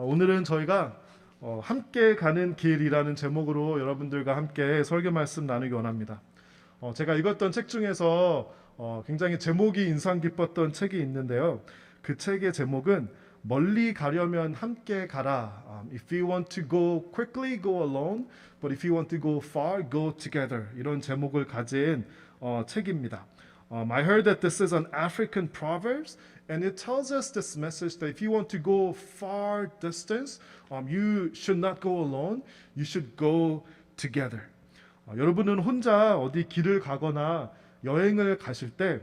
오늘은 저희가 함께 가는 길이라는 제목으로 여러분들과 함께 설교 말씀 나누기 원합니다. 제가 읽었던 책 중에서 굉장히 제목이 인상 깊었던 책이 있는데요. 그 책의 제목은 멀리 가려면 함께 가라. If you want to go quickly, go alone. But if you want to go far, go together. 이런 제목을 가진 책입니다. I heard that this is an African proverbs, and it tells us this message that if you want to go far distance, you should not go alone. You should go together. 여러분은 혼자 어디 길을 가거나 여행을 가실 때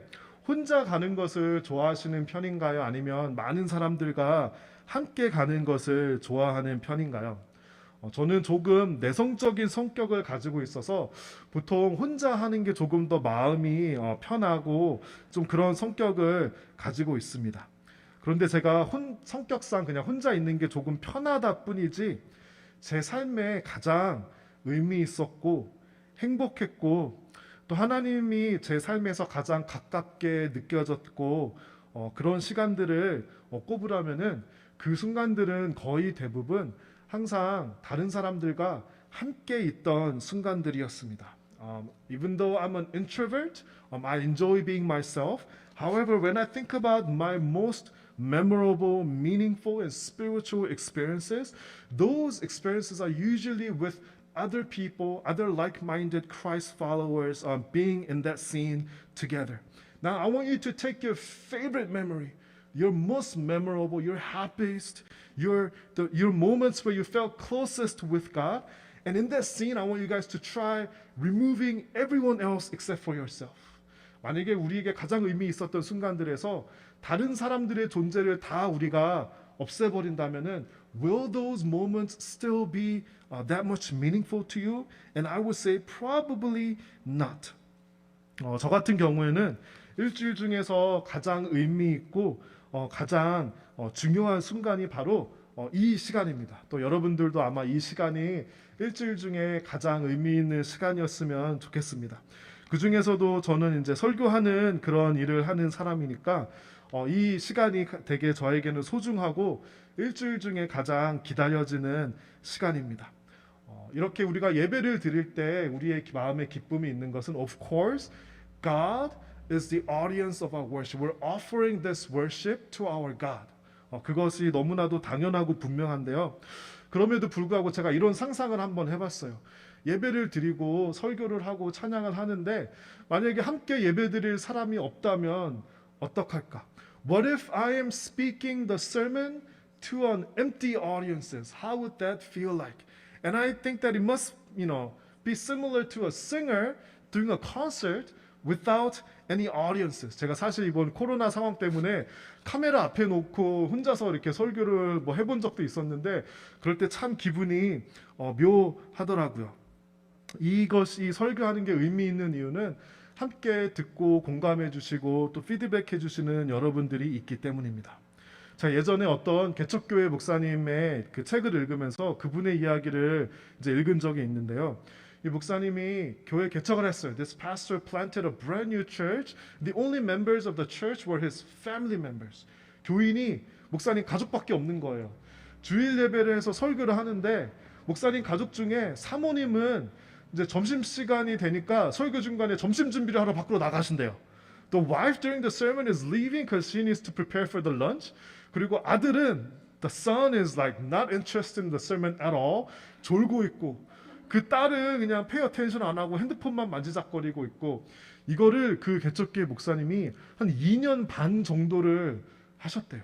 혼자 가는 것을 좋아하시는 편인가요? 아니면 많은 사람들과 함께 가는 것을 좋아하는 편인가요? 저는 조금 내성적인 성격을 가지고 있어서 보통 혼자 하는 게 조금 더 마음이 편하고 좀 그런 성격을 가지고 있습니다. 그런데 제가 성격상 그냥 혼자 있는 게 조금 편하다 뿐이지 제 삶에 가장 의미 있었고 행복했고 또 하나님이 제 삶에서 가장 가깝게 느껴졌고 그런 시간들을 꼽으라면은 그 순간들은 거의 대부분 항상 다른 사람들과 함께 있던 순간들이었습니다. Even though I'm an introvert, I enjoy being myself. However, when I think about my most memorable, meaningful, and spiritual experiences, those experiences are usually with other people, other like-minded Christ followers, being in that scene together. Now, I want you to take your favorite memory, your most memorable, your happiest, your moments where you felt closest with God. And in that scene, I want you guys to try removing everyone else except for yourself. 만약에 우리에게 가장 의미 있었던 순간들에서 다른 사람들의 존재를 다 우리가 없애버린다면은 will those moments still be that much meaningful to you? And I would say probably not. 저 같은 경우에는 일주일 중에서 가장 의미 있고 가장 중요한 순간이 바로 이 시간입니다. 또 여러분들도 아마 이 시간이 일주일 중에 가장 의미 있는 시간이었으면 좋겠습니다. 그 중에서도 저는 이제 설교하는 그런 일을 하는 사람이니까 이 시간이 되게 저에게는 소중하고 일주일 중에 가장 기다려지는 시간입니다. 이렇게 우리가 예배를 드릴 때 우리의 마음에 기쁨이 있는 것은 of course God is the audience of our worship. We're offering this worship to our God. 그것이 너무나도 당연하고 분명한데요. 그럼에도 불구하고 제가 이런 상상을 한번 해봤어요. 예배를 드리고 설교를 하고 찬양을 하는데 만약에 함께 예배 드릴 사람이 없다면 어떡할까? What if I am speaking the sermon to an empty audiences? How would that feel like? And I think that it must, be similar to a singer doing a concert without any audiences. 제가 사실 이번 코로나 상황 때문에 카메라 앞에 놓고 혼자서 이렇게 설교를 해본 적도 있었는데 그럴 때 참 기분이 묘하더라고요. 이것이 설교하는 게 의미 있는 이유는 함께 듣고 공감해 주시고 또 피드백해 주시는 여러분들이 있기 때문입니다. 자, 예전에 어떤 개척교회 목사님의 그 책을 읽으면서 그분의 이야기를 이제 읽은 적이 있는데요. 이 목사님이 교회 개척을 했어요. This pastor planted a brand new church. The only members of the church were his family members. 교인이 목사님 가족밖에 없는 거예요. 주일 예배를 해서 설교를 하는데 목사님 가족 중에 사모님은 이제 점심시간이 되니까 설교 중간에 점심 준비를 하러 밖으로 나가신대요. The wife during the sermon is leaving because she needs to prepare for the lunch. 그리고 아들은 the son is like not interested in the sermon at all. 졸고 있고 그 딸은 그냥 pay attention 안 하고 핸드폰만 만지작거리고 있고 이거를 그 개척교회 목사님이 한 2년 반 정도를 하셨대요.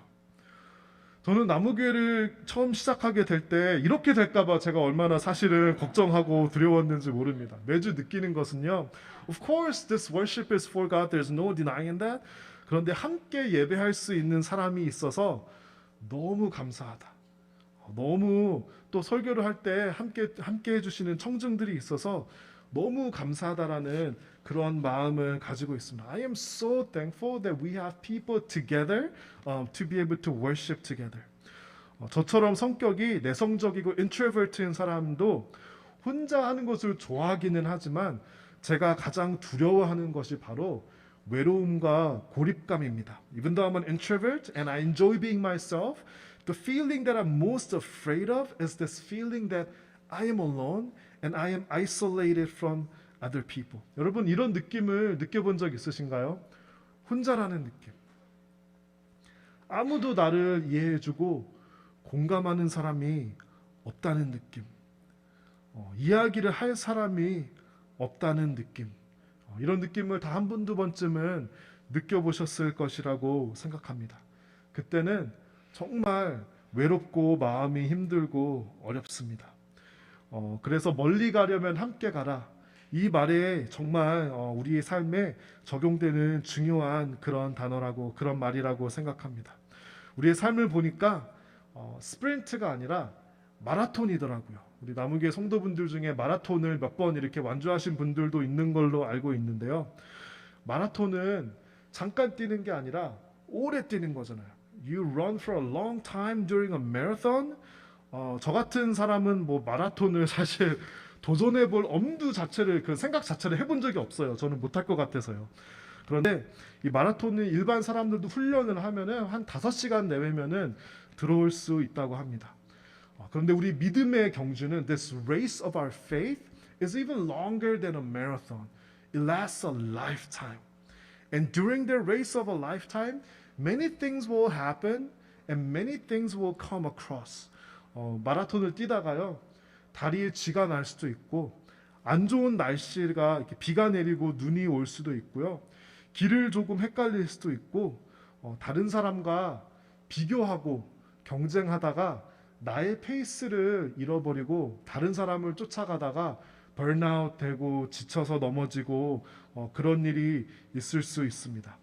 저는 나무교회를 처음 시작하게 될 때 이렇게 될까봐 제가 얼마나 사실은 걱정하고 두려웠는지 모릅니다. 매주 느끼는 것은요. Of course this worship is for God. There's no denying that. 그런데 함께 예배할 수 있는 사람이 있어서 너무 감사하다. 너무 또 설교를 할 때 함께 해주시는 청중들이 있어서 너무 감사하다라는 그런 마음을 가지고 있습니다. I am so thankful that we have people together to be able to worship together. 저처럼 성격이 내성적이고 introvert인 사람도 혼자 하는 것을 좋아하기는 하지만 제가 가장 두려워하는 것이 바로 외로움과 고립감입니다. Even though I'm an introvert and I enjoy being myself, The feeling that I'm most afraid of is this feeling that I am alone and I am isolated from other people. 여러분 이런 느낌을 느껴본 적 있으신가요? 혼자라는 느낌. 아무도 나를 이해해주고 공감하는 사람이 없다는 느낌. 이야기를 할 사람이 없다는 느낌. 이런 느낌을 다 한 번, 두 번쯤은 느껴보셨을 것이라고 생각합니다. 그때는 정말 외롭고 마음이 힘들고 어렵습니다. 그래서 멀리 가려면 함께 가라. 이 말에 정말 우리의 삶에 적용되는 중요한 그런 단어라고 그런 말이라고 생각합니다. 우리의 삶을 보니까 스프린트가 아니라 마라톤이더라고요. 우리 나무교회 성도분들 중에 마라톤을 몇 번 이렇게 완주하신 분들도 있는 걸로 알고 있는데요. 마라톤은 잠깐 뛰는 게 아니라 오래 뛰는 거잖아요. You run for a long time during a marathon. 저 같은 사람은 뭐 마라톤을 사실 도전해 볼 엄두 자체를 그 생각 자체를 해본 적이 없어요. 저는 못할 것 같아서요. 그런데 이 마라톤은 일반 사람들도 훈련을 하면은 한 5시간 내외면은 들어올 수 있다고 합니다. 그런데 우리 믿음의 경주는 this race of our faith is even longer than a marathon. It lasts a lifetime. And during the race of a lifetime, many things will happen and many things will come across. 마라톤을 뛰다가요. 다리에 쥐가 날 수도 있고 안 좋은 날씨가 이렇게 비가 내리고 눈이 올 수도 있고요. 길을 조금 헷갈릴 수도 있고 다른 사람과 비교하고 경쟁하다가 나의 페이스를 잃어버리고 다른 사람을 쫓아가다가 번아웃 되고 지쳐서 넘어지고 그런 일이 있을 수 있습니다.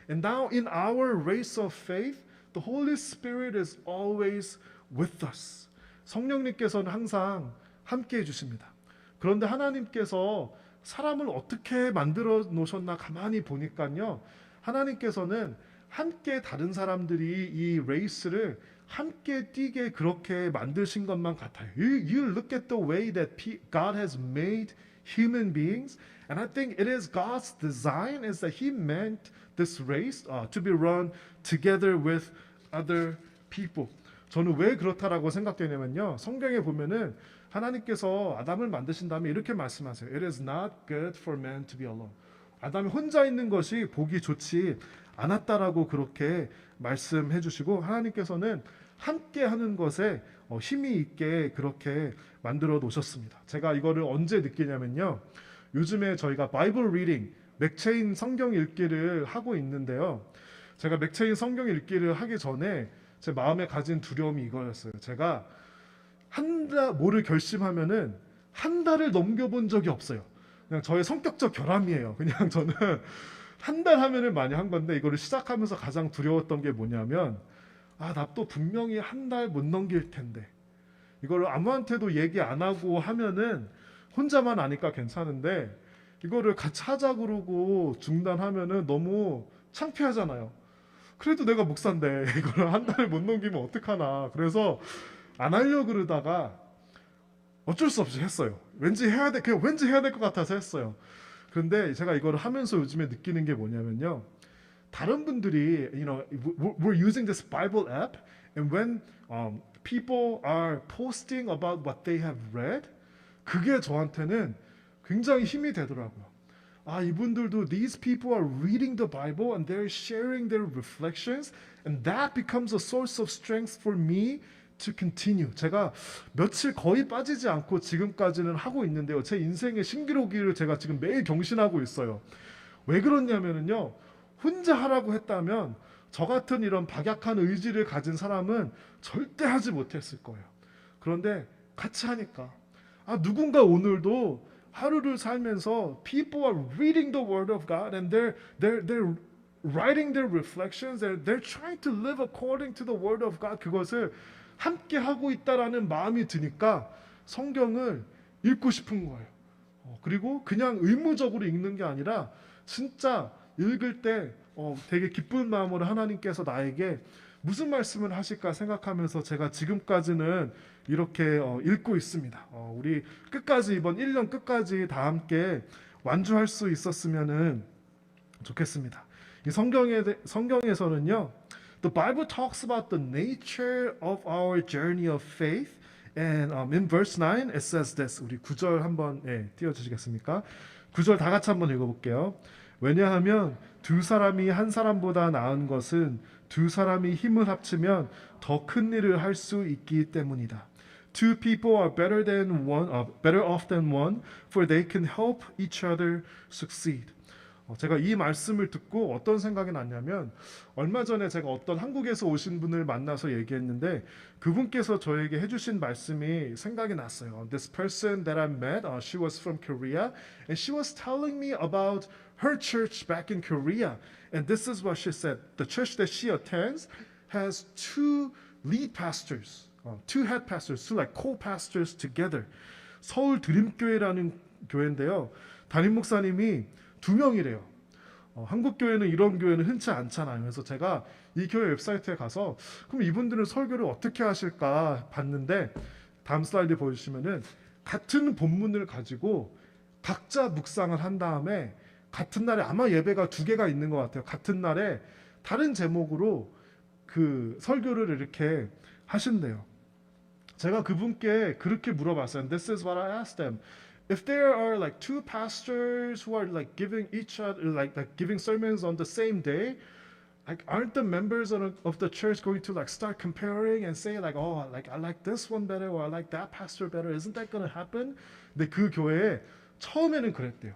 And now in our race of faith, the Holy Spirit is always with us. 성령님께서는 항상 함께 해주십니다. 그런데 하나님께서 사람을 어떻게 만들어 놓으셨나 가만히 보니까요. 하나님께서는 함께 다른 사람들이 이 레이스를 함께 뛰게 그렇게 만드신 것만 같아요. You look at the way that God has made human beings, and I think it is God's design is that He meant this race to be run together with other people. 저는 왜 그렇다라고 생각되냐면요. 성경에 보면은 하나님께서 아담을 만드신 다음에 이렇게 말씀하세요. It is not good for man to be alone. 아담이 혼자 있는 것이 보기 좋지 않았다라고 그렇게 말씀해 주시고 하나님께서는 함께 하는 것에 힘이 있게 그렇게 만들어 놓으셨습니다. 제가 이거를 언제 느끼냐면요. 요즘에 저희가 바이블 리딩, 맥체인 성경 읽기를 하고 있는데요. 제가 맥체인 성경 읽기를 하기 전에 제 마음에 가진 두려움이 이거였어요. 제가 뭐를 결심하면은 한 달을 넘겨본 적이 없어요. 그냥 저의 성격적 결함이에요. 그냥 저는 한 달 하면은 많이 한 건데 이거를 시작하면서 가장 두려웠던 게 뭐냐면 나 또 분명히 한 달 못 넘길 텐데 이거를 아무한테도 얘기 안 하고 하면은 혼자만 아니까 괜찮은데 이거를 같이 하자 그러고 중단하면은 너무 창피하잖아요. 그래도 내가 목사인데 이거를 한 달을 못 넘기면 어떡하나. 그래서 안 하려고 그러다가 어쩔 수 없이 했어요. 왠지 해야 될 것 같아서 했어요. 그런데 제가 이걸 하면서 요즘에 느끼는 게 뭐냐면요. 다른 분들이, we're using this Bible app, and when people are posting about what they have read, 그게 저한테는 굉장히 힘이 되더라고요. 이분들도 these people are reading the Bible and they're sharing their reflections, and that becomes a source of strength for me to continue. 제가 며칠 거의 빠지지 않고 지금까지는 하고 있는데요. 제 인생의 신기록을 제가 지금 매일 경신하고 있어요. 왜 그러냐면요. 혼자 하라고 했다면 저 같은 이런 박약한 의지를 가진 사람은 절대 하지 못했을 거예요. 그런데 같이 하니까 누군가 오늘도 하루를 살면서 people are reading the word of God and they're writing their reflections, they're trying to live according to the word of God. 그것을 함께 하고 있다라는 마음이 드니까 성경을 읽고 싶은 거예요. 그리고 그냥 의무적으로 읽는 게 아니라 진짜 읽을 때 되게 기쁜 마음으로 하나님께서 나에게 무슨 말씀을 하실까 생각하면서 제가 지금까지는 이렇게 읽고 있습니다. 우리 끝까지 이번 1년 끝까지 다 함께 완주할 수 있었으면 좋겠습니다. 이 성경에서는요. The Bible talks about the nature of our journey of faith. And in verse 9 it says this. 우리 9절 한번 띄워주시겠습니까? 9절 다 같이 한번 읽어볼게요. 왜냐하면 두 사람이 한 사람보다 나은 것은 두 사람이 힘을 합치면 더 큰 일을 할 수 있기 때문이다. Two people are better off than one, for they can help each other succeed. 제가 이 말씀을 듣고 어떤 생각이 났냐면 얼마 전에 제가 어떤 한국에서 오신 분을 만나서 얘기했는데 그분께서 저에게 해주신 말씀이 생각이 났어요. This person that I met, she was from Korea, and she was telling me about her church back in Korea. And this is what she said. The church that she attends has two lead pastors, two head pastors, two like co-pastors together. 서울 드림교회라는 교회인데요. 담임 목사님이 두 명이래요. 한국 교회는 이런 교회는 흔치 않잖아요. 그래서 제가 이 교회 웹사이트에 가서 그럼 이분들은 설교를 어떻게 하실까 봤는데 다음 슬라이드 보여주시면은 같은 본문을 가지고 각자 묵상을 한 다음에 같은 날에 아마 예배가 두 개가 있는 것 같아요. 같은 날에 다른 제목으로 그 설교를 이렇게 하신대요. 제가 그분께 그렇게 물어봤어요. This is what I asked them. If there are like two pastors who are like giving each other like giving sermons on the same day, like aren't the members of the church going to like start comparing and say like oh like I like this one better or I like that pastor better? Isn't that going to happen? 근데 그 교회에 처음에는 그랬대요.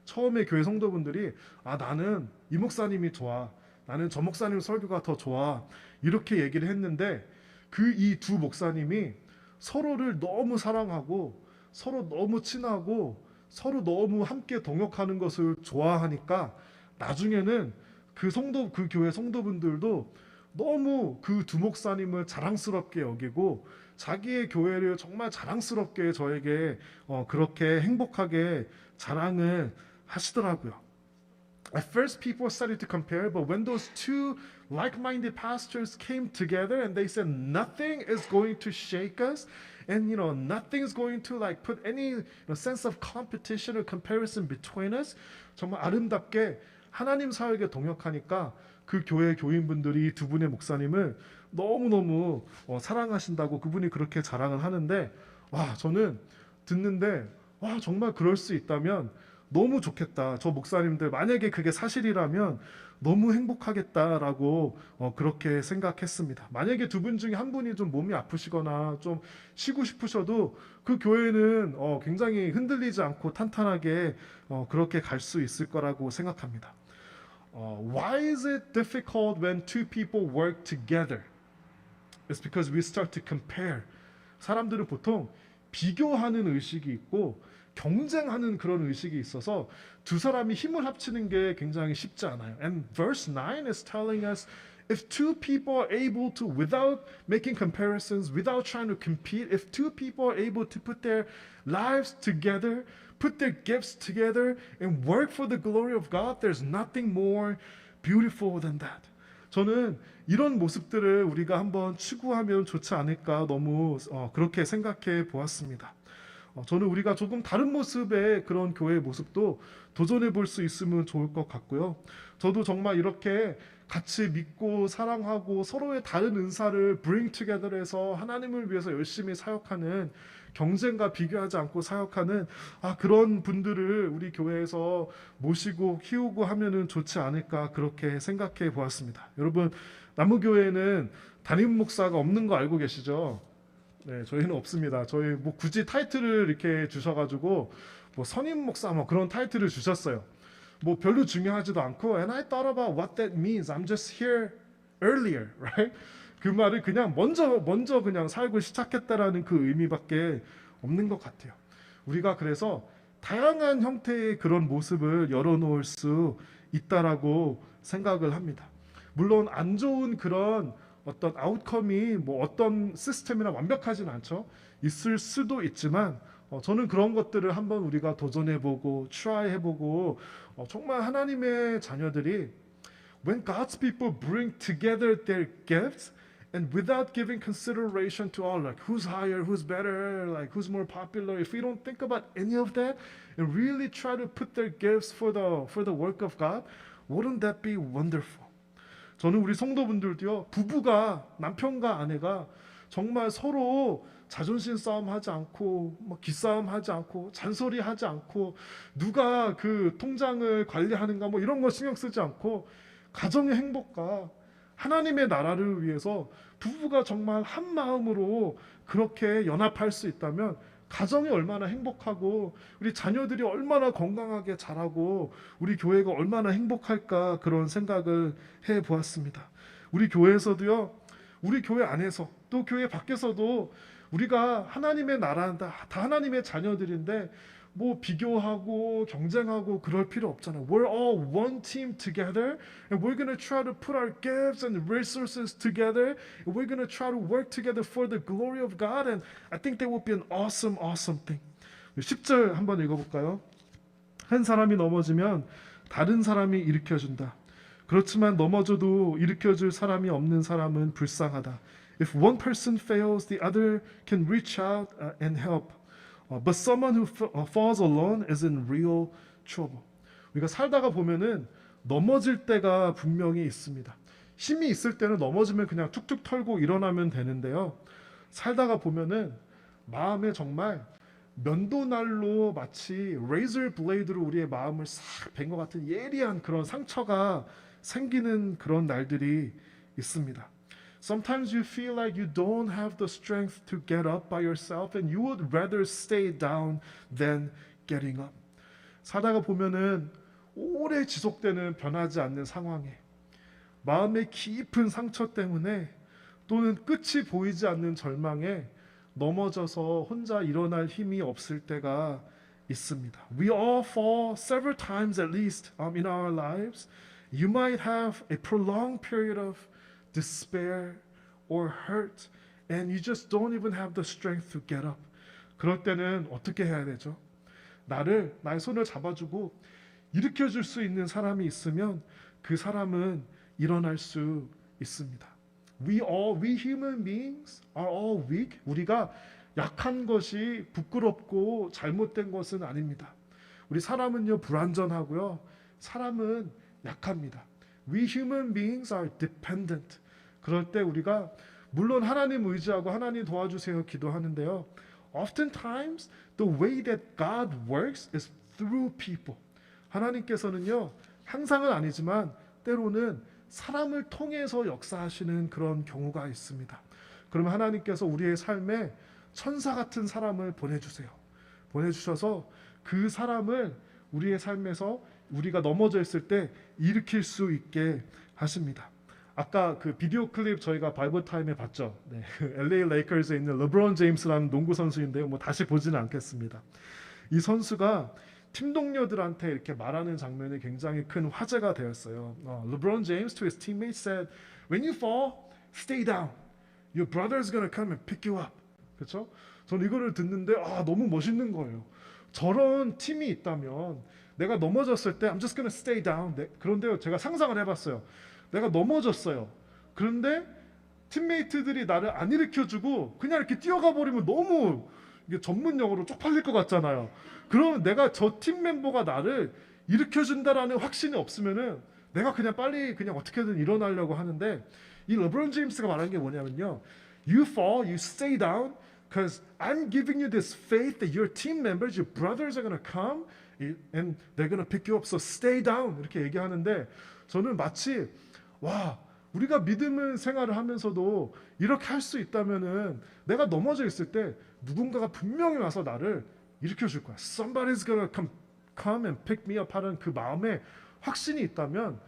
처음에 교회 성도분들이 아 나는 이 목사님이 좋아. 나는 저 목사님 설교가 더 좋아. 이렇게 얘기를 했는데 그 이 두 목사님이 서로를 너무 사랑하고 서로 너무 친하고 서로 너무 함께 동역하는 것을 좋아하니까 나중에는 그 교회 성도분들도 너무 그 두 목사님을 자랑스럽게 여기고 자기의 교회를 정말 자랑스럽게 저에게 그렇게 행복하게 자랑을 하시더라고요. At first people started to compare, but when those two like-minded pastors came together and they said nothing is going to shake us and nothing's going to like put any sense of competition or comparison between us. 정말 아름답게 하나님 사역에 동역하니까 그 교회 교인분들이 두 분의 목사님을 너무너무 사랑하신다고 그분이 그렇게 자랑을 하는데 와 저는 듣는데 와 정말 그럴 수 있다면 너무 좋겠다. 저 목사님들 만약에 그게 사실이라면 너무 행복하겠다라고 그렇게 생각했습니다. 만약에 두 분 중에 한 분이 좀 몸이 아프시거나 좀 쉬고 싶으셔도 그 교회는 굉장히 흔들리지 않고 탄탄하게 그렇게 갈 수 있을 거라고 생각합니다. Why is it difficult when two people work together? It's because we start to compare. 사람들은 보통 비교하는 의식이 있고 경쟁하는 그런 의식이 있어서 두 사람이 힘을 합치는 게 굉장히 쉽지 않아요. And verse 9 is telling us if two people are able to, without making comparisons, without trying to compete, if two people are able to put their lives together, put their gifts together and work for the glory of God, there's nothing more beautiful than that. 저는 이런 모습들을 우리가 한번 추구하면 좋지 않을까 너무 그렇게 생각해 보았습니다. 저는 우리가 조금 다른 모습의 그런 교회의 모습도 도전해 볼 수 있으면 좋을 것 같고요. 저도 정말 이렇게 같이 믿고 사랑하고 서로의 다른 은사를 bring together 해서 하나님을 위해서 열심히 사역하는 경쟁과 비교하지 않고 사역하는 그런 분들을 우리 교회에서 모시고 키우고 하면은 좋지 않을까 그렇게 생각해 보았습니다. 여러분 나무교회는 담임 목사가 없는 거 알고 계시죠? 네, 저희는 없습니다. 저희 뭐 굳이 타이틀을 이렇게 주셔가지고 뭐 선임 목사 뭐 그런 타이틀을 주셨어요. 뭐 별로 중요하지도 않고 and I thought about what that means. I'm just here earlier, right? 그 말을 그냥 먼저 그냥 살고 시작했다라는 그 의미밖에 없는 것 같아요. 우리가 그래서 다양한 형태의 그런 모습을 열어놓을 수 있다라고 생각을 합니다. 물론 안 좋은 그런 어떤 아웃컴이 뭐 어떤 시스템이나 완벽하진 않죠. 있을 수도 있지만 저는 그런 것들을 한번 우리가 도전해보고 트라이해보고 정말 하나님의 자녀들이 when God's people bring together their gifts and without giving consideration to all like who's higher, who's better, like who's more popular, if we don't think about any of that and really try to put their gifts for the work of God, wouldn't that be wonderful? 저는 우리 성도분들도요, 부부가, 남편과 아내가 정말 서로 자존심 싸움 하지 않고 뭐 기싸움 하지 않고 잔소리 하지 않고 누가 그 통장을 관리하는가 뭐 이런 거 신경 쓰지 않고 가정의 행복과 하나님의 나라를 위해서 부부가 정말 한 마음으로 그렇게 연합할 수 있다면 가정이 얼마나 행복하고 우리 자녀들이 얼마나 건강하게 자라고 우리 교회가 얼마나 행복할까, 그런 생각을 해 보았습니다. 우리 교회에서도요, 우리 교회 안에서 또 교회 밖에서도 우리가 하나님의 나라다, 다 하나님의 자녀들인데 뭐 비교하고 경쟁하고 그럴 필요 없잖아요. We're all one team together, and we're gonna try to put our gifts and resources together, and we're gonna try to work together for the glory of God. And I think that would be an awesome, awesome thing. 10절 한번 읽어볼까요? 한 사람이 넘어지면 다른 사람이 일으켜준다. 그렇지만 넘어져도 일으켜줄 사람이 없는 사람은 불쌍하다. If one person fails, the other can reach out and help. But someone who falls alone is in real trouble. 우리가 살다가 보면은 넘어질 때가 분명히 있습니다. 힘이 있을 때는 넘어지면 그냥 툭툭 털고 일어나면 되는데요. 살다가 보면은 마음에 정말 면도날로 마치 레이저 블레이드로 우리의 마음을 싹 벤 것 같은 예리한 그런 상처가 생기는 그런 날들이 있습니다. Sometimes you feel like you don't have the strength to get up by yourself and you would rather stay down than getting up. 살다가 보면은 오래 지속되는 변하지 않는 상황에 마음의 깊은 상처 때문에 또는 끝이 보이지 않는 절망에 넘어져서 혼자 일어날 힘이 없을 때가 있습니다. We all fall several times at least in our lives. You might have a prolonged period of despair or hurt and you just don't even have the strength to get up. 그럴 때는 어떻게 해야 되죠? 나의 손을 잡아주고 일으켜줄 수 있는 사람이 있으면 그 사람은 일어날 수 있습니다. We human beings are all weak. 우리가 약한 것이 부끄럽고 잘못된 것은 아닙니다. 우리 사람은요, 불완전하고요, 사람은 약합니다. We human beings are dependent. 그럴 때 우리가 물론 하나님 의지하고 하나님 도와주세요 기도하는데요. Oftentimes the way that God works is through people. 하나님께서는요, 항상은 아니지만 때로는 사람을 통해서 역사하시는 그런 경우가 있습니다. 그러면 하나님께서 우리의 삶에 천사 같은 사람을 보내주세요. 보내주셔서 그 사람을 우리의 삶에서 우리가 넘어져 있을 때 일으킬 수 있게 하십니다. 아까 그 비디오 클립 저희가 바이블 타임에 봤죠. 네, LA 레이커즈에 있는 르브론 제임스라는 농구 선수인데요. 뭐 다시 보지는 않겠습니다. 이 선수가 팀 동료들한테 이렇게 말하는 장면이 굉장히 큰 화제가 되었어요. LeBron James to his teammates said, "When you fall, stay down. Your brother is gonna come and pick you up." 그렇죠? 저는 이거를 듣는데 너무 멋있는 거예요. 저런 팀이 있다면 내가 넘어졌을 때 I'm just gonna stay down. 그런데요, 제가 상상을 해봤어요. 내가 넘어졌어요. 그런데 팀메이트들이 나를 안 일으켜주고 그냥 이렇게 뛰어가 버리면 너무 이게 전문 용어로 쪽팔릴 것 같잖아요. 그러면 내가 저 팀 멤버가 나를 일으켜준다라는 확신이 없으면은 내가 그냥 빨리 그냥 어떻게든 일어나려고 하는데, 이 르브론 제임스가 말하는 게 뭐냐면요. You fall, you stay down, because I'm giving you this faith that your team members, your brothers are gonna come and they're gonna pick you up. So stay down. 이렇게 얘기하는데 저는 마치 우리가 믿음의 생활을 하면서도 이렇게 할 수 있다면은 내가 넘어져 있을 때 누군가가 분명히 와서 나를 일으켜 줄 거야. Somebody's gonna come and pick me up 하는 그 마음에 확신이 있다면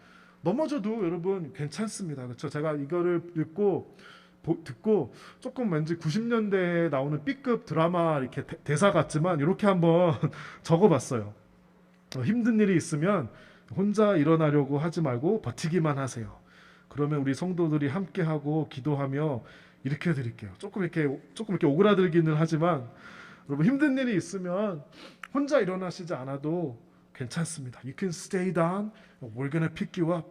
넘어져도 여러분 괜찮습니다. 그렇죠? 제가 이거를 듣고 조금 왠지 90년대에 나오는 B급 드라마 이렇게 대사 같지만 이렇게 한번 적어봤어요. 힘든 일이 있으면 혼자 일어나려고 하지 말고 버티기만 하세요. 그러면 우리 성도들이 함께하고 기도하며 일으켜 드릴게요. 조금 이렇게 오그라들기는 하지만 여러분, 힘든 일이 있으면 혼자 일어나시지 않아도 괜찮습니다. You can stay down. We're gonna pick you up.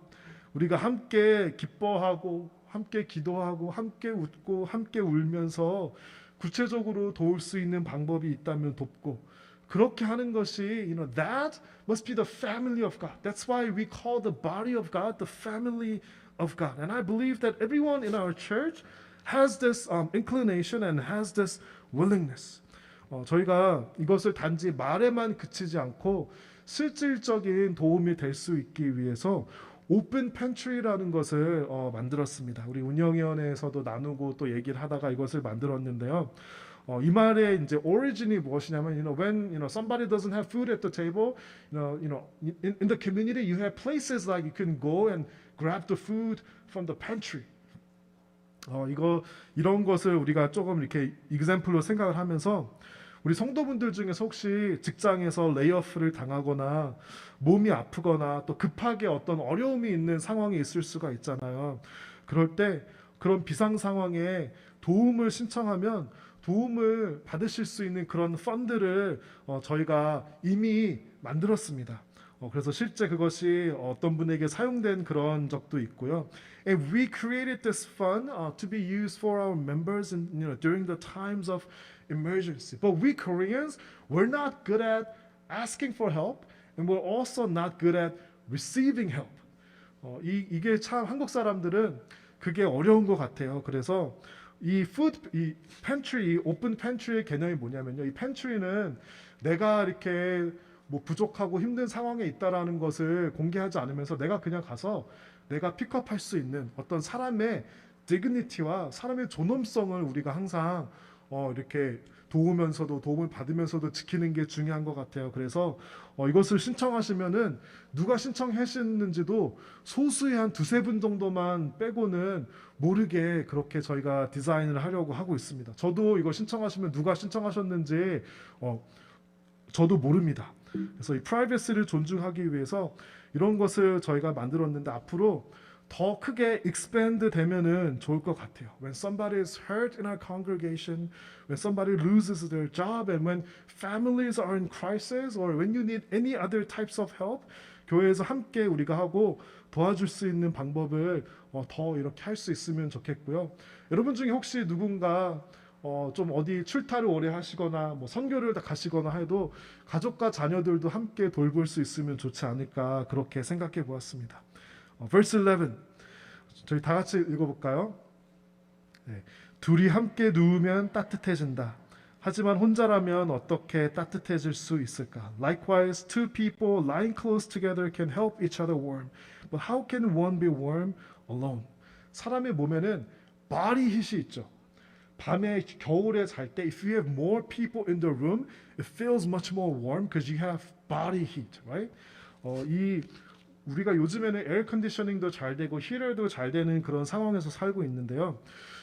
우리가 함께 기뻐하고 함께 기도하고 함께 웃고 함께 울면서 구체적으로 도울 수 있는 방법이 있다면 돕고, 그렇게 하는 것이 that must be the family of God. That's why we call the body of God the family of God. And I believe that everyone in our church has this inclination and has this willingness. 저희가 이것을 단지 말에만 그치지 않고 실질적인 도움이 될 수 있기 위해서 오픈 팬트리라는 것을 만들었습니다. 우리 운영위원회에서도 나누고 또 얘기를 하다가 이것을 만들었는데요. 이 말의 이제 오리진이 무엇이냐면, when somebody doesn't have food at the table, in the community you have places like you can go and grab the food from the pantry. 이런 것을 우리가 조금 이렇게 example로 생각을 하면서 우리 성도분들 중에서 혹시 직장에서 레이오프를 당하거나 몸이 아프거나 또 급하게 어떤 어려움이 있는 상황이 있을 수가 있잖아요. 그럴 때 그런 비상 상황에 도움을 신청하면 도움을 받으실 수 있는 그런 펀드를 저희가 이미 만들었습니다. 그래서 실제 그것이 어떤 분에게 사용된 그런 적도 있고요. And we created this fund to be used for our members during the times of emergency. But we Koreans, we're not good at asking for help, and we're also not good at receiving help. 이게 참 한국 사람들은 그게 어려운 것 같아요. 그래서 이 팬트리, 이 오픈 팬트리의 개념이 뭐냐면요. 이 팬트리는 내가 이렇게 뭐 부족하고 힘든 상황에 있다라는 것을 공개하지 않으면서 내가 그냥 가서 내가 픽업할 수 있는 어떤 사람의 디그니티와 사람의 존엄성을 우리가 항상 이렇게 도움을 받으면서도 지키는 게 중요한 것 같아요. 그래서 이것을 신청하시면은 누가 신청하셨는지도 소수의 한 두세 분 정도만 빼고는 모르게 그렇게 저희가 디자인을 하려고 하고 있습니다. 저도 이거 신청하시면 누가 신청하셨는지 저도 모릅니다. 그래서 이 프라이버시를 존중하기 위해서 이런 것을 저희가 만들었는데 앞으로 더 크게 expand 되면은 좋을 것 같아요. When somebody is hurt in our congregation, when somebody loses their job, and when families are in crisis, or when you need any other types of help, 교회에서 함께 우리가 하고 도와줄 수 있는 방법을 더 이렇게 할 수 있으면 좋겠고요. 여러분 중에 혹시 누군가 좀 어디 출타를 오래 하시거나 뭐 선교를 가시거나 해도 가족과 자녀들도 함께 돌볼 수 있으면 좋지 않을까 그렇게 생각해 보았습니다. verse 11 저희 다 같이 읽어볼까요? 네. 둘이 함께 누우면 따뜻해진다. 하지만 혼자라면 어떻게 따뜻해질 수 있을까? Likewise, two people lying close together can help each other warm. But how can one be warm alone? 사람의 몸에는 body heat이 있죠. 밤에 겨울에 잘 때 if you have more people in the room, it feels much more warm because you have body heat, right? 우리가 요즘에는 에어 컨디셔닝도 잘 되고 히터도 잘 되는 그런 상황에서 살고 있는데요.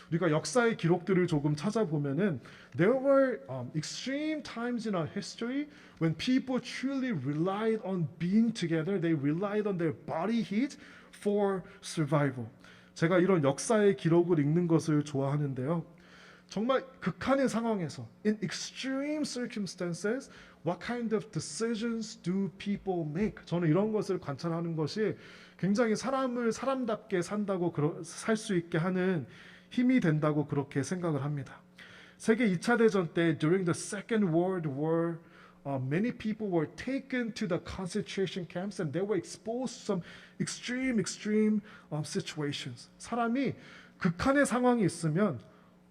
우리가 역사의 기록들을 조금 찾아보면은 there were extreme times in our history when people truly relied on being together. They relied on their body heat for survival. 제가 이런 역사의 기록을 읽는 것을 좋아하는데요. 정말 극한의 상황에서 in extreme circumstances what kind of decisions do people make? 저는 이런 것을 관찰하는 것이 굉장히 사람을 사람답게 산다고 살 수 있게 하는 힘이 된다고 그렇게 생각을 합니다. 세계 2차 대전 때 during the Second World War many people were taken to the concentration camps and they were exposed to some extreme situations. 사람이 극한의 상황이 있으면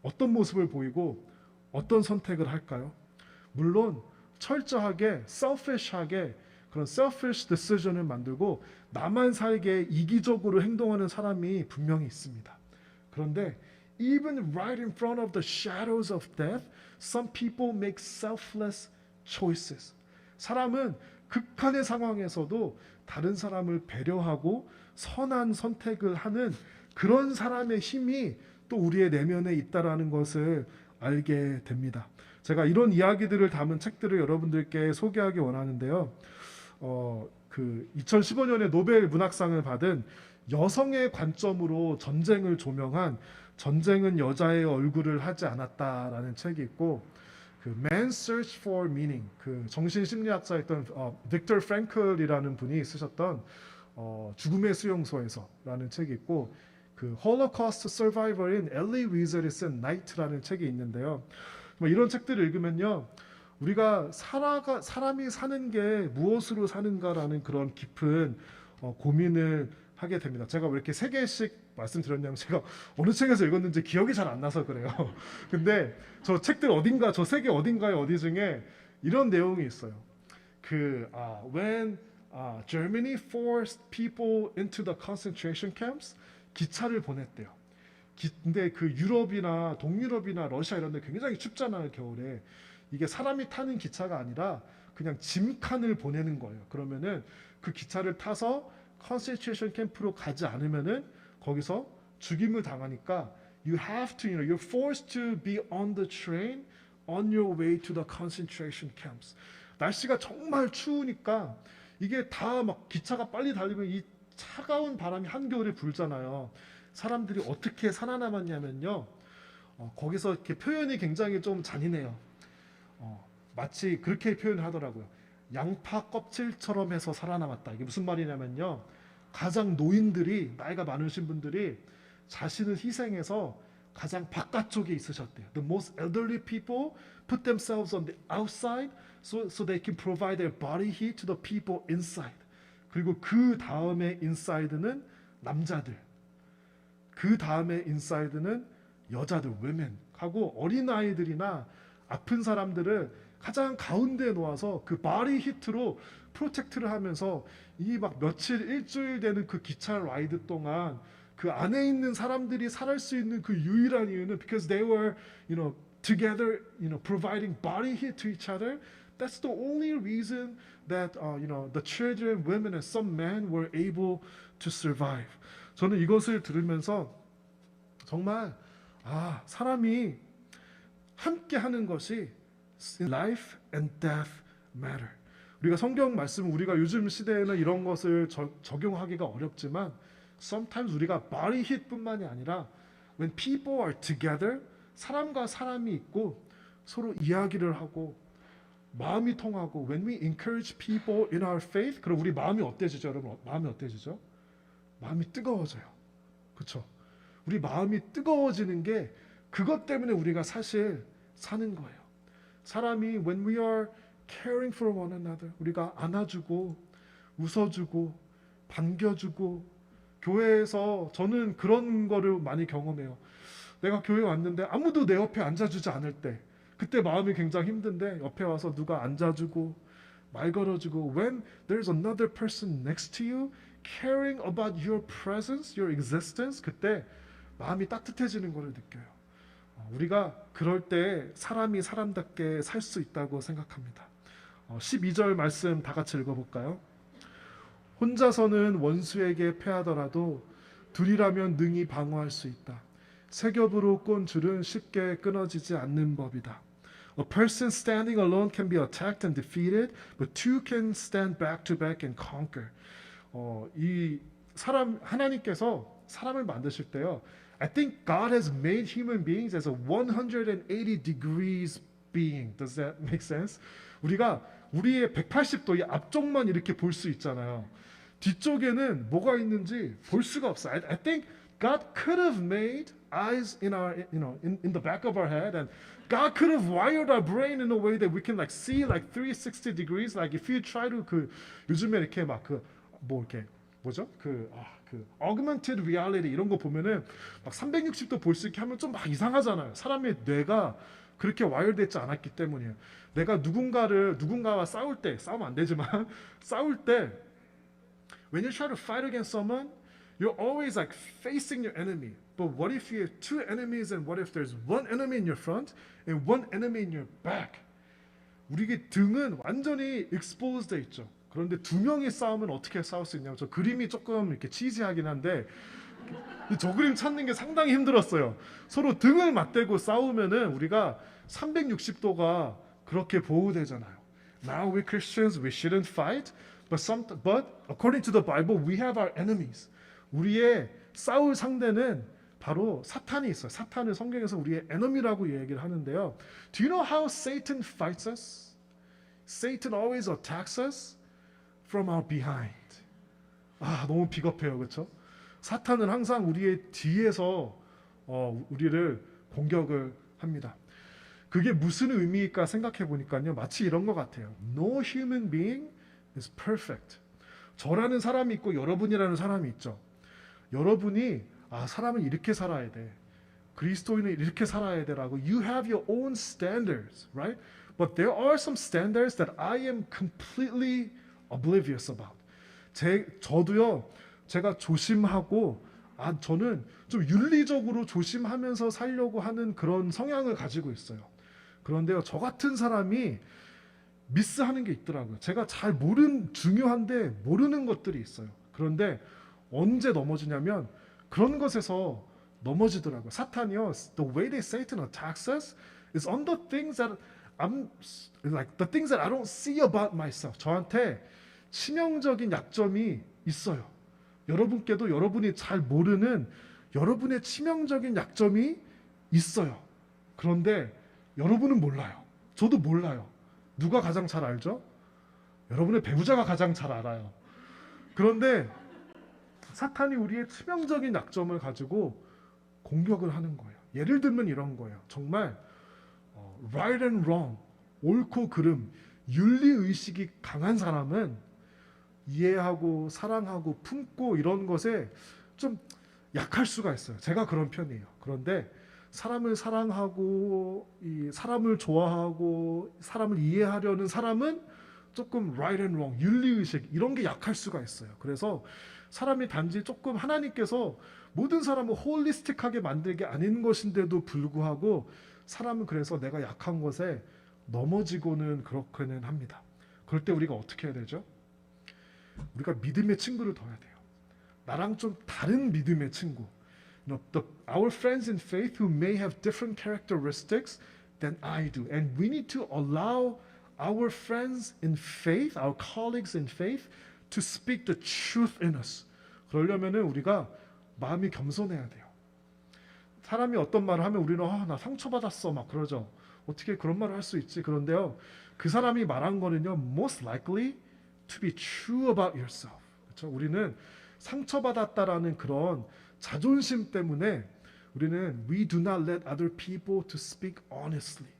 어떤 모습을 보이고 어떤 선택을 할까요? 물론 철저하게 selfish하게 그런 selfish decision을 만들고 나만 살게 이기적으로 행동하는 사람이 분명히 있습니다. 그런데 even right in front of the shadows of death, some people make selfless choices. 사람은 극한의 상황에서도 다른 사람을 배려하고 선한 선택을 하는 그런 사람의 힘이 또 우리의 내면에 있다라는 것을 알게 됩니다. 제가 이런 이야기들을 담은 책들을 여러분들께 소개하기 원하는데요. 2015년에 노벨 문학상을 받은 여성의 관점으로 전쟁을 조명한 전쟁은 여자의 얼굴을 하지 않았다라는 책이 있고 Man's Search for Meaning 정신심리학자였던 빅터 프랭클이라는 분이 쓰셨던 죽음의 수용소에서라는 책이 있고 홀로코스트 서바이벌인 엘리 위즐이 쓴 나이트라는 책이 있는데요. 이런 책들을 읽으면요, 우리가 사람이 사는 게 무엇으로 사는가라는 그런 깊은 고민을 하게 됩니다. 제가 왜 이렇게 세 개씩 말씀드렸냐면 제가 어느 책에서 읽었는지 기억이 잘 안 나서 그래요. 근데 저 책들 어딘가 저 세 개 어딘가에 어디 중에 이런 내용이 있어요. When Germany forced people into the concentration camps, 기차를 보냈대요. 근데 그 유럽이나 동유럽이나 러시아 이런 데 굉장히 춥잖아요, 겨울에. 이게 사람이 타는 기차가 아니라 그냥 짐칸을 보내는 거예요. 그러면은 그 기차를 타서 컨센트레이션 캠프로 가지 않으면은 거기서 죽임을 당하니까 you're forced to be on the train on your way to the concentration camps. 날씨가 정말 추우니까 이게 다 막 기차가 빨리 달리면 이 차가운 바람이 한겨울에 불잖아요. 사람들이 어떻게 살아남았냐면요. 거기서 이렇게 표현이 굉장히 좀 잔인해요. 마치 그렇게 표현을 하더라고요. 양파 껍질처럼 해서 살아남았다. 이게 무슨 말이냐면요. 가장 노인들이 나이가 많으신 분들이 자신을 희생해서 가장 바깥쪽에 있으셨대요. The most elderly people put themselves on the outside so they can provide their body heat to the people inside. 그리고 그 다음에 inside는 남자들. 그 다음에 inside는 여자들, women 하고 어린아이들이나 아픈 사람들을 가장 가운데에 놓아서 그 body heat로 프로텍트를 하면서 이 막 며칠 일주일 되는 그 기차 라이드 동안 그 안에 있는 사람들이 살할 수 있는 그 유일한 이유는 because they were, together, providing body heat to each other. That's the only reason that, the children, women, and some men were able to survive. 저는 이것을 들으면서 정말 사람이 함께 하는 것이 life and death matter. 우리가 성경 말씀, 우리가 요즘 시대에는 이런 것을 적용하기가 어렵지만 sometimes 우리가 body hit뿐만이 아니라 when people are together, 사람과 사람이 있고 서로 이야기를 하고 마음이 통하고 when we encourage people in our faith, 그럼 우리 마음이 어때지죠, 여러분? 마음이 어때지죠? 마음이 뜨거워져요. 그렇죠? 우리 마음이 뜨거워지는 게 그것 때문에 우리가 사실 사는 거예요. 사람이 when we are caring for one another, 우리가 안아주고 웃어주고 반겨주고, 교회에서 저는 그런 거를 많이 경험해요. 내가 교회 왔는데 아무도 내 옆에 앉아주지 않을 때 그때 마음이 굉장히 힘든데 옆에 와서 누가 앉아주고 말 걸어주고 when there's another person next to you caring about your presence, your existence, 그때 마음이 따뜻해지는 것을 느껴요. 우리가 그럴 때 사람이 사람답게 살 수 있다고 생각합니다. 12절 말씀 다 같이 읽어볼까요? 혼자서는 원수에게 패하더라도 둘이라면 능히 방어할 수 있다. 세 겹으로 꼰 줄은 쉽게 끊어지지 않는 법이다. A person standing alone can be attacked and defeated, but two can stand back to back and conquer. 이 사람 하나님께서 사람을 만드실 때요. I think God has made human beings as a 180 degrees being. Does that make sense? 우리가 우리의 180도 이 앞쪽만 이렇게 볼 수 있잖아요. 뒤쪽에는 뭐가 있는지 볼 수가 없어요. I think God could have made eyes in our, in the back of our head, and God could have wired our brain in a way that we can like see like 360 degrees. Like if you try to 요즘에 이렇게 막 이렇게 뭐죠? augmented reality 이런 거 보면은 막 360도 볼 수 있게 하면 좀 막 이상하잖아요. 사람의 뇌가 그렇게 와이어되지 않았기 때문이에요. 내가 누군가와 싸우면 안 되지만 싸울 때 when you try to fight against someone, you're always like facing your enemy. But what if you have two enemies, and what if there's one enemy in your front and one enemy in your back? 우리의 등은 완전히 exposed 돼 있죠. 그런데 두 명이 싸우면 어떻게 싸울 수 있냐고. 저 그림이 조금 이렇게 치지하긴 한데 저 그림 찾는 게 상당히 힘들었어요. 서로 등을 맞대고 싸우면은 우리가 360도가 그렇게 보호되잖아요. Now we Christians, we shouldn't fight, but according to the Bible, we have our enemies. 우리의 싸울 상대는 바로 사탄이 있어요. 사탄을 성경에서 우리의 enemy라고 얘기를 하는데요. Do you know how Satan fights us? Satan always attacks us from our behind. 너무 비겁해요, 그렇죠? 사탄은 항상 우리의 뒤에서 우리를 공격을 합니다. 그게 무슨 의미일까 생각해 보니까요, 마치 이런 것 같아요. No human being is perfect. 저라는 사람이 있고 여러분이라는 사람이 있죠. 여러분이 사람은 이렇게 살아야 돼. 그리스도인은 이렇게 살아야 돼라고 you have your own standards, right? But there are some standards that I am completely oblivious about. 저도요. 제가 조심하고 저는 좀 윤리적으로 조심하면서 살려고 하는 그런 성향을 가지고 있어요. 그런데요. 저 같은 사람이 미스하는 게 있더라고요. 제가 잘 중요한데 모르는 것들이 있어요. 그런데 언제 넘어지냐면 그런 것에서 넘어지더라고요. 사탄이요. The way that Satan attacks us is on the things that the things that I don't see about myself. 저한테 치명적인 약점이 있어요. 여러분께도 여러분이 잘 모르는 여러분의 치명적인 약점이 있어요. 그런데 여러분은 몰라요. 저도 몰라요. 누가 가장 잘 알죠? 여러분의 배우자가 가장 잘 알아요. 그런데 사탄이 우리의 치명적인 약점을 가지고 공격을 하는 거예요. 예를 들면 이런 거예요. 정말 right and wrong, 옳고 그름, 윤리의식이 강한 사람은 이해하고 사랑하고 품고 이런 것에 좀 약할 수가 있어요. 제가 그런 편이에요. 그런데 사람을 사랑하고 사람을 좋아하고 사람을 이해하려는 사람은 조금 right and wrong, 윤리의식 이런 게 약할 수가 있어요. 그래서 사람이 단지 조금 하나님께서 모든 사람을 홀리스틱하게 만든 게 아닌 것인데도 불구하고 사람은 그래서 내가 약한 것에 넘어지고는 그렇게는 합니다. 그럴 때 우리가 어떻게 해야 되죠? 우리가 믿음의 친구를 둬야 돼요. 나랑 좀 다른 믿음의 친구. Our friends in faith who may have different characteristics than I do. And we need to allow our friends in faith, our colleagues in faith, to speak the truth in us. 그러려면은 우리가 마음이 겸손해야 돼요. 사람이 어떤 말을 하면 우리는 나 상처받았어 막 그러죠. 어떻게 그런 말을 할 수 있지? 그런데요. 그 사람이 말한 거는요. Most likely to be true about yourself. 그렇죠? 우리는 상처받았다라는 그런 자존심 때문에 우리는 we do not let other people to speak honestly.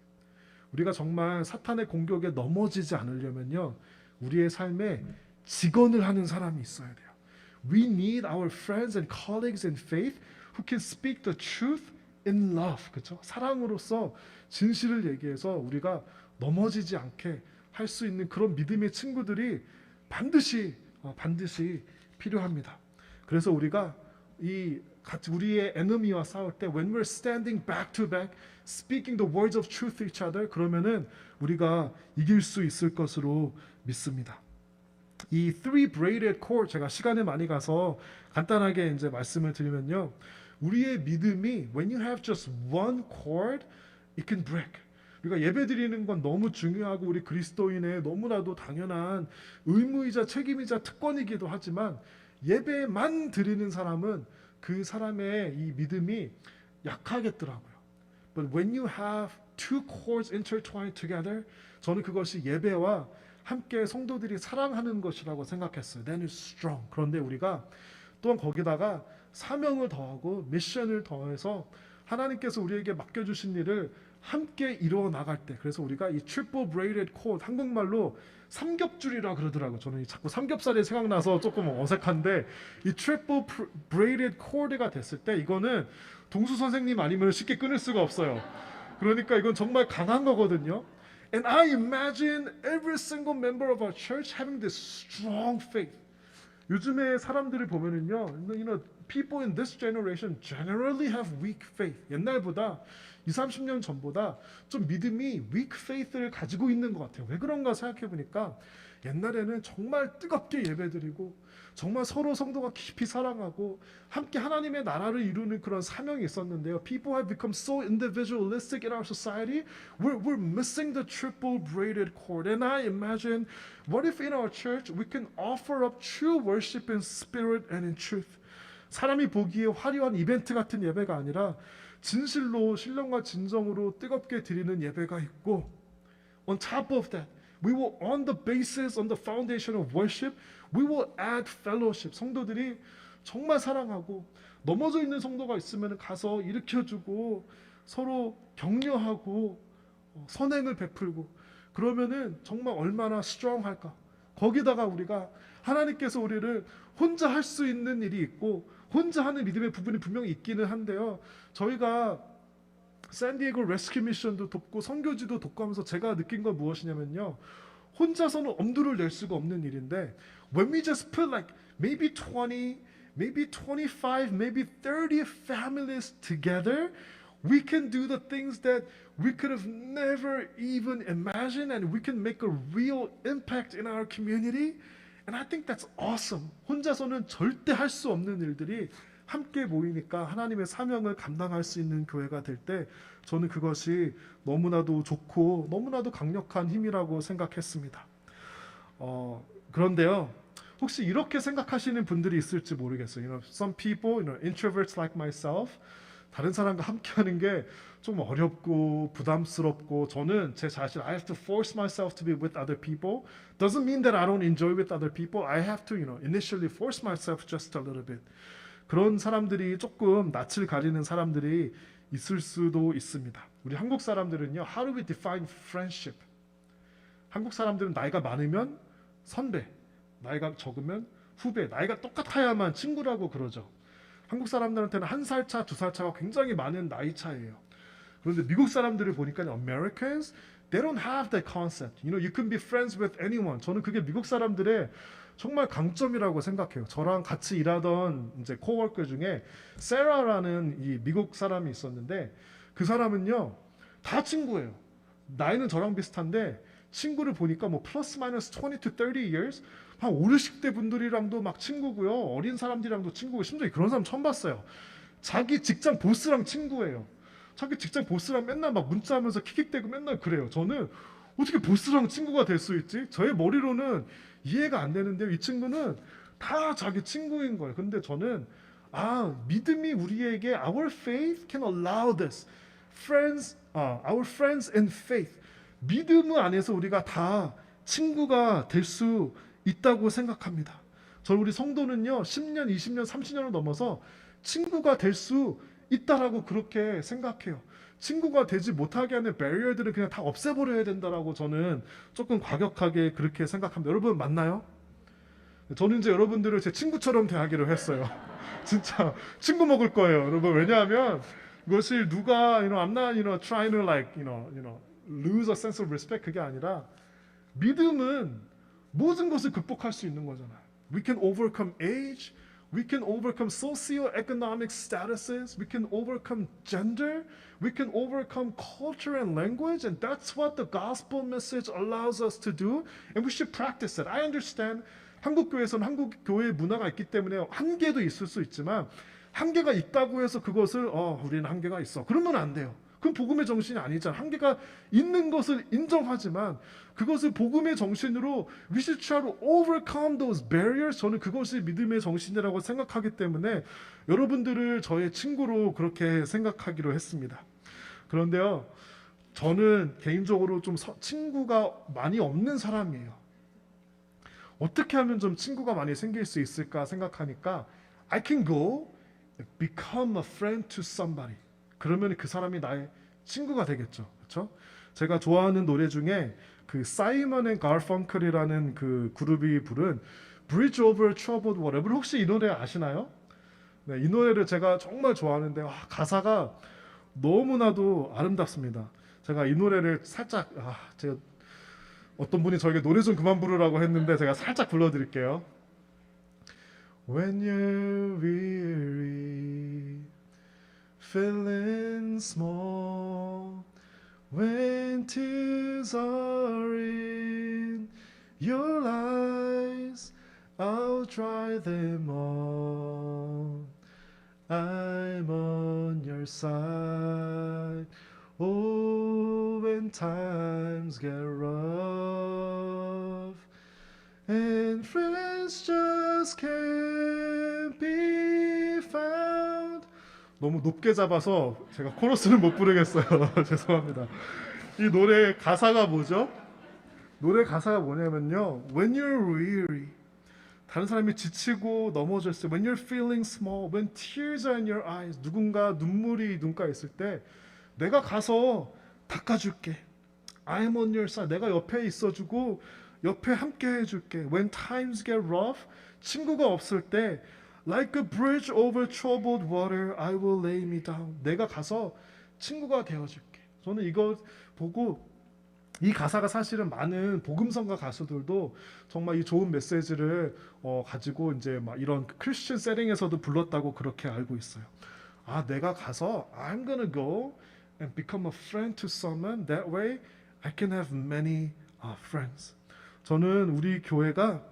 우리가 정말 사탄의 공격에 넘어지지 않으려면요. 우리의 삶에 직언을 하는 사람이 있어야 돼요. We need our friends and colleagues in faith who can speak the truth in love. 그렇죠? 사랑으로서 진실을 얘기해서 우리가 넘어지지 않게 할 수 있는 그런 믿음의 친구들이 반드시 필요합니다. 그래서 우리가 우리의 에너미와 싸울 때 when we're standing back to back speaking the words of truth to each other 그러면은 우리가 이길 수 있을 것으로 믿습니다. 이 three braided cord 제가 시간이 많이 가서 간단하게 이제 말씀을 드리면요. 우리의 믿음이 when you have just one cord it can break. 우리가 예배 드리는 건 너무 중요하고 우리 그리스도인의 너무나도 당연한 의무이자 책임이자 특권이기도 하지만 예배만 드리는 사람은 그 사람의 이 믿음이 약하겠더라고요. But when you have two cords intertwined together, 저는 그것이 예배와 함께 성도들이 사랑하는 것이라고 생각했어요. Then it's strong. 그런데 우리가 또한 거기다가 사명을 더하고 미션을 더해서 하나님께서 우리에게 맡겨주신 일을 함께 이루어 나갈 때 그래서 우리가 이 triple braided cord 한국말로 삼겹줄이라 그러더라고요. 저는 자꾸 삼겹살이 생각나서 조금 어색한데 이 triple braided cord가 됐을 때 이거는 동수 선생님 아니면 쉽게 끊을 수가 없어요. 그러니까 이건 정말 강한 거거든요. And I imagine every single member of our church having this strong faith. 요즘에 사람들을 보면은요, people in this generation generally have weak faith. 옛날보다 20-30년 전보다 좀 믿음이 weak faith를 가지고 있는 것 같아요. 왜 그런가 생각해 보니까 옛날에는 정말 뜨겁게 예배드리고 정말 서로 성도가 깊이 사랑하고 함께 하나님의 나라를 이루는 그런 사명이 있었는데요. People have become so individualistic in our society. We're missing the triple braided cord. And I imagine, what if in our church we can offer up true worship in spirit and in truth? 사람이 보기에 화려한 이벤트 같은 예배가 아니라 진실로 신령과 진정으로 뜨겁게 드리는 예배가 있고 on top of that we will on the basis on the foundation of worship we will add fellowship 성도들이 정말 사랑하고 넘어져 있는 성도가 있으면 가서 일으켜주고 서로 격려하고 선행을 베풀고 그러면은 정말 얼마나 strong할까 거기다가 우리가 하나님께서 우리를 혼자 할 수 있는 일이 있고 혼자 하는 믿음의 부분이 분명히 있기는 한데요. 저희가 샌디에고 레스큐 미션도 돕고 선교지도 돕고 하면서 제가 느낀 건 무엇이냐면요. 혼자서는 엄두를 낼 수가 없는 일인데 when we just put like maybe 20, maybe 25, maybe 30 families together, we can do the things that we could have never even imagined and we can make a real impact in our community. And I think that's awesome. 혼자서는 절대 할 수 없는 일들이 함께 모이니까 하나님의 사명을 감당할 수 있는 교회가 될 때 저는 그것이 너무나도 좋고 너무나도 강력한 힘이라고 생각했습니다. 그런데요. 혹시 이렇게 생각하시는 분들이 있을지 모르겠어요. Some people, introverts like myself, 다른 사람과 함께하는 게 좀 어렵고 부담스럽고 저는 제 자신 I have to force myself to be with other people. Doesn't mean that I don't enjoy with other people. I have to, initially force myself just a little bit. 그런 사람들이 조금 낯을 가리는 사람들이 있을 수도 있습니다. 우리 한국 사람들은요, how do we define friendship? 한국 사람들은 나이가 많으면 선배, 나이가 적으면 후배, 나이가 똑같아야만 친구라고 그러죠. 한국 사람들한테는 한 살 차, 두 살 차가 굉장히 많은 나이 차이예요. 그런데 미국 사람들을 보니까 Americans, they don't have that concept. You can be friends with anyone. 저는 그게 미국 사람들의 정말 강점이라고 생각해요. 저랑 같이 일하던 이제 코워커 중에 세라라는 이 미국 사람이 있었는데 그 사람은요 다 친구예요. 나이는 저랑 비슷한데 친구를 보니까 뭐 플러스 마이너스 20 to 30 years 한 5, 60대 분들이랑도 막 친구고요. 어린 사람들이랑도 친구고 심지어 그런 사람 처음 봤어요. 자기 직장 보스랑 친구예요. 자기 직장 보스랑 맨날 막 문자하면서 킥킥대고 맨날 그래요. 저는 어떻게 보스랑 친구가 될 수 있지? 저의 머리로는 이해가 안 되는데요. 이 친구는 다 자기 친구인 거예요. 근데 저는 믿음이 우리에게 our faith can allow this. Our friends in faith. 믿음 안에서 우리가 다 친구가 될 수 있다고 생각합니다. 우리 성도는요. 10년, 20년, 30년을 넘어서 친구가 될 수 있다라고 그렇게 생각해요. 친구가 되지 못하게 하는 배리어들을 그냥 다 없애버려야 된다라고 저는 조금 과격하게 그렇게 생각합니다. 여러분 맞나요? 저는 이제 여러분들을 제 친구처럼 대하기로 했어요. 진짜 친구 먹을 거예요, 여러분. 왜냐하면 이것이 누가 I'm not trying to lose a sense of respect 그게 아니라 믿음은 모든 것을 극복할 수 있는 거잖아요. We can overcome age. We can overcome socioeconomic statuses. We can overcome gender. We can overcome culture and language. And that's what the gospel message allows us to do. And we should practice it. I understand. 한국 교회에서는 한국 교회 문화가 있기 때문에 한계도 있을 수 있지만 한계가 있다고 해서 그것을 우리는 한계가 있어. 그러면 안 돼요. 그건 복음의 정신이 아니잖아. 한계가 있는 것을 인정하지만 그것을 복음의 정신으로 we should try to overcome those barriers. 저는 그것이 믿음의 정신이라고 생각하기 때문에 여러분들을 저의 친구로 그렇게 생각하기로 했습니다. 그런데요, 저는 개인적으로 좀 친구가 많이 없는 사람이에요. 어떻게 하면 좀 친구가 많이 생길 수 있을까 생각하니까 I can go become a friend to somebody. 그러면 그 사람이 나의 친구가 되겠죠. 그렇죠? 제가 좋아하는 노래 중에 그 사이먼 앤 가펑클이라는 그 그룹이 부른 Bridge Over Troubled Water. 여러분 혹시 이 노래 아시나요? 네, 이 노래를 제가 정말 좋아하는데 가사가 너무나도 아름답습니다. 제가 이 노래를 살짝 제가 어떤 분이 저에게 노래 좀 그만 부르라고 했는데 제가 살짝 불러드릴게요. When you're weary, feeling small, when tears are in your eyes, I'll dry them all. I'm on your side. Oh, when times get rough and friends just can't be found. 너무 높게 잡아서 제가 코러스는 못 부르겠어요. 죄송합니다. 이 노래 가사가 뭐죠? 노래 가사가 뭐냐면요. When you're weary. 다른 사람이 지치고 넘어졌을 때 When you're feeling small. When tears are in your eyes. 누군가 눈물이 눈가에 있을 때 내가 가서 닦아줄게. I'm on your side. 내가 옆에 있어주고 옆에 함께 해줄게. When times get rough, 친구가 없을 때 Like a bridge over troubled water, I will lay me down. 내가 가서 친구가 되어줄게. 저는 이거 보고 이 가사가 사실은 많은 복음성가 가수들도 정말 이 좋은 메시지를 가지고 이제 막 이런 크리스천 세팅에서도 불렀다고 그렇게 알고 있어요. 아, 내가 가서 I'm gonna go and become a friend to someone. That way I can have many friends. 저는 우리 교회가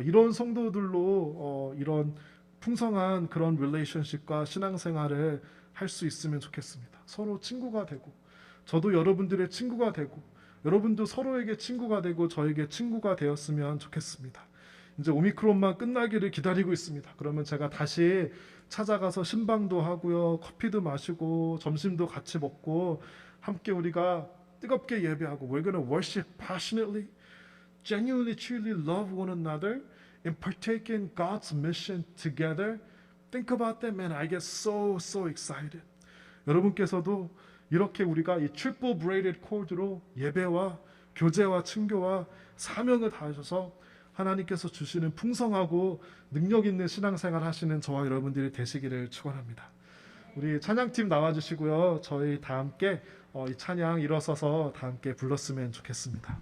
이런 성도들로 이런 풍성한 그런 릴레이션십과 신앙생활을 할 수 있으면 좋겠습니다. 서로 친구가 되고 저도 여러분들의 친구가 되고 여러분도 서로에게 친구가 되고 저에게 친구가 되었으면 좋겠습니다. 이제 오미크론만 끝나기를 기다리고 있습니다. 그러면 제가 다시 찾아가서 신방도 하고요, 커피도 마시고 점심도 같이 먹고 함께 우리가 뜨겁게 예배하고 We're gonna worship passionately, genuinely, truly love one another and partake in God's mission together. Think about that, man. I get so excited. 여러분께서도 이렇게 우리가 이 트리플 브레이드 코드로 예배와 교제와 친교와 사명을 다하셔서 하나님께서 주시는 풍성하고 능력 있는 신앙생활 하시는 저와 여러분들이 되시기를 축원합니다. 우리 찬양팀 나와주시고요. 저희 다 함께 이 찬양 일어서서 다 함께 불렀으면 좋겠습니다.